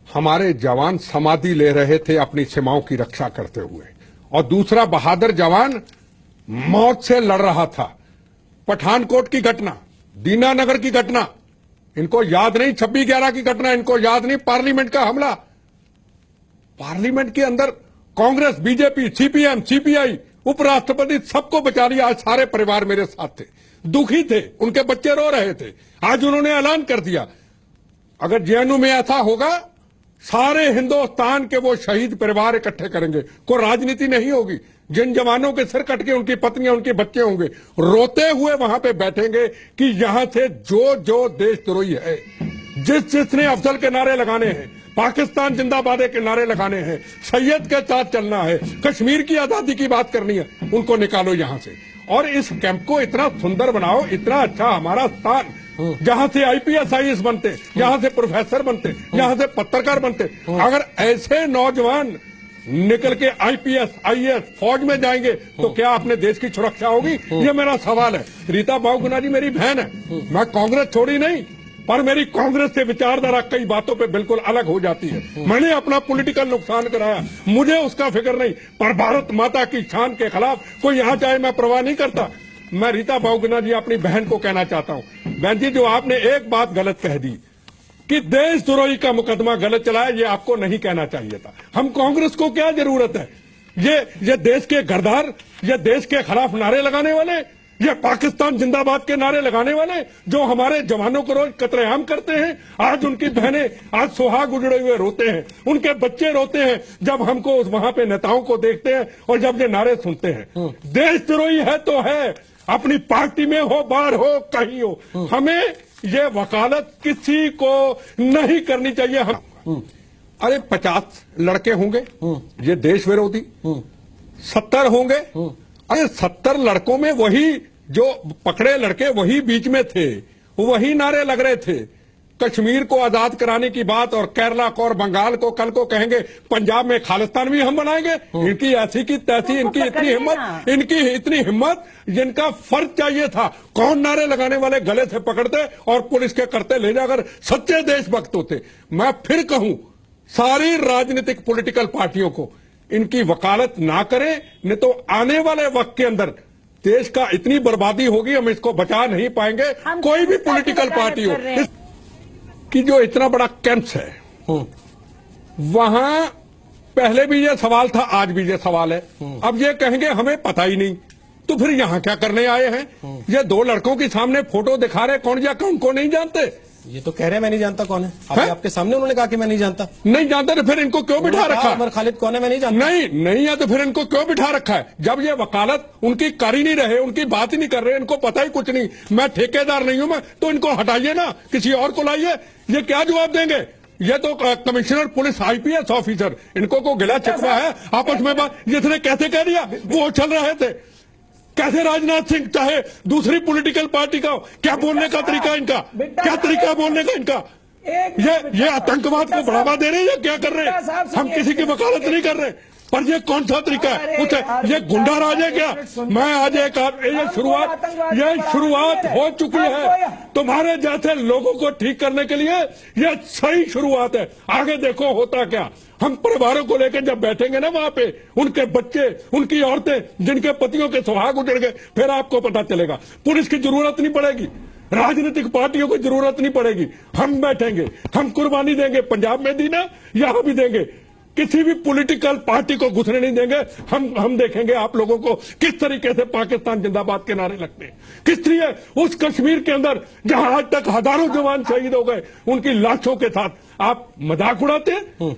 हमारे जवान समाधि ले रहे थे अपनी सीमाओं की रक्षा करते हुए, और दूसरा बहादुर जवान मौत से लड़ रहा था। पठानकोट की घटना, दीनानगर की घटना, इनको याद नहीं 26/11 की घटना, इनको याद नहीं पार्लियामेंट का हमला। पार्लियामेंट के अंदर कांग्रेस, बीजेपी, सीपीएम, सीपीआई, उपराष्ट्रपति सबको बचा लिया। आज सारे परिवार मेरे साथ थे, दुखी थे, उनके बच्चे रो रहे थे। आज उन्होंने ऐलान कर दिया अगर जेएनयू में ऐसा होगा सारे हिंदुस्तान के वो शहीद परिवार इकट्ठे करेंगे, कोई राजनीति नहीं होगी। जिन जवानों के सिर कट के उनकी पत्नियां, उनके बच्चे होंगे, रोते हुए वहां पे बैठेंगे कि यहां से जो जो देशद्रोही है, जिसने अफजल के नारे लगाने हैं, पाकिस्तान जिंदाबाद के नारे लगाने हैं, सैयद के साथ चलना है, कश्मीर की आजादी की बात करनी है, उनको निकालो यहां से। और इस कैंप को इतना सुंदर बनाओ, इतना अच्छा हमारा स्थान, जहां से आईपीएस आईएएस बनते, यहां से प्रोफेसर बनते, यहां से पत्रकार बनते। अगर ऐसे नौजवान निकल के आईपीएस आईएएस फौज में जाएंगे तो क्या अपने देश की सुरक्षा होगी? ये मेरा सवाल है। रीता बहुगुणा जी मेरी बहन है, मैं कांग्रेस छोड़ी नहीं, पर मेरी कांग्रेस से विचारधारा कई बातों पे बिल्कुल अलग हो जाती है। मैंने अपना पॉलिटिकल नुकसान कराया, मुझे उसका फिक्र नहीं, पर भारत माता की शान के खिलाफ कोई यहाँ चाहे मैं परवाह नहीं करता। मैं रीता बहुगुणा जी अपनी बहन को कहना चाहता हूँ, बहन जी जो आपने एक बात गलत कह दी कि देशद्रोही का मुकदमा गलत चला है, ये आपको नहीं कहना चाहिए था। हम कांग्रेस को क्या जरूरत है? ये देश के गद्दार, ये देश के खिलाफ नारे लगाने वाले, ये पाकिस्तान जिंदाबाद के नारे लगाने वाले जो हमारे जवानों को रोज कत्लेआम करते हैं, आज उनकी बहनें आज सुहाग उजड़े हुए रोते हैं, उनके बच्चे रोते हैं जब हमको वहां पे नेताओं को देखते हैं और जब ये नारे सुनते हैं। देशद्रोही है तो है, अपनी पार्टी में हो, बाहर हो, कहीं हो, हमें ये वकालत किसी को नहीं करनी चाहिए। हम अरे 50 लड़के होंगे ये देश विरोधी, 70 होंगे, अरे 70 लड़कों में वही जो पकड़े लड़के वही बीच में थे, वही नारे लग रहे थे कश्मीर को आजाद कराने की बात, और केरला को और बंगाल को कल को कहेंगे पंजाब में खालिस्तान भी हम बनाएंगे। इनकी ऐसी की तैसी, इनकी इतनी हिम्मत, जिनका फर्ज चाहिए था। कौन नारे लगाने वाले गले से पकड़ते और पुलिस के करते ले जाकर सच्चे देशभक्त होते। मैं फिर कहूं सारी राजनीतिक पॉलिटिकल पार्टियों को इनकी वकालत ना करें, नहीं तो आने वाले वक्त के अंदर देश का इतनी बर्बादी होगी, हम इसको बचा नहीं पाएंगे। कोई भी पॉलिटिकल पार्टी हो कि जो इतना बड़ा कैंप्स है, वहां पहले भी ये सवाल था, आज भी ये सवाल है। अब ये कहेंगे हमें पता ही नहीं, तो फिर यहां क्या करने आए हैं? ये 2 लड़कों के सामने फोटो दिखा रहे, कौन या कौन को नहीं जानते? ये तो कह रहे हैं मैं नहीं जानता कौन है। आपके सामने उन्होंने कहा कि मैं नहीं जानता। नहीं जानते तो फिर इनको क्यों बिठा रखा है? उमर खालिद कौन है मैं नहीं जानता। नहीं है तो फिर इनको क्यों बिठा रखा है? जब ये वकालत उनकी कर ही नहीं रहे, उनकी बात ही नहीं कर रहे, इनको पता ही कुछ नहीं, मैं ठेकेदार नहीं हूं मैं, तो इनको हटाइए ना, किसी और को लाइए। ये क्या जवाब देंगे? ये तो कमिश्नर पुलिस आईपीएस ऑफिसर, इनको को गिला शिकवा है आपस में बात। जिसने कैसे कह दिया वो चल रहे थे, कैसे राजनाथ सिंह चाहे दूसरी पॉलिटिकल पार्टी का, क्या बोलने का तरीका इनका, क्या तरीका बोलने का इनका? ये आतंकवाद को बढ़ावा दे रहे हैं या क्या कर रहे हैं? हम किसी की वकालत नहीं कर रहे, पर ये कौन सा तरीका है? कुछ ये गुंडा राज है क्या? मैं आज ये शुरुआत हो चुकी है। तुम्हारे जैसे लोगों को ठीक करने के लिए ये सही शुरुआत है, आगे देखो होता क्या। हम परिवारों को लेकर जब बैठेंगे ना वहां पे, उनके बच्चे, उनकी औरतें जिनके पतियों के सुहाग उजड़ गए, फिर आपको पता चलेगा। पुलिस की जरूरत नहीं पड़ेगी, राजनीतिक पार्टियों की जरूरत नहीं पड़ेगी, हम बैठेंगे, हम कुर्बानी देंगे। पंजाब में दी ना, यहां भी देंगे। किसी भी पॉलिटिकल पार्टी को घुसने नहीं देंगे। हम देखेंगे आप लोगों को किस तरीके से पाकिस्तान जिंदाबाद के नारे लगते हैं, किस तरीके उस कश्मीर के अंदर जहां आज तक हजारों जवान शहीद हो गए, उनकी लाशों के साथ आप मजाक उड़ाते हैं।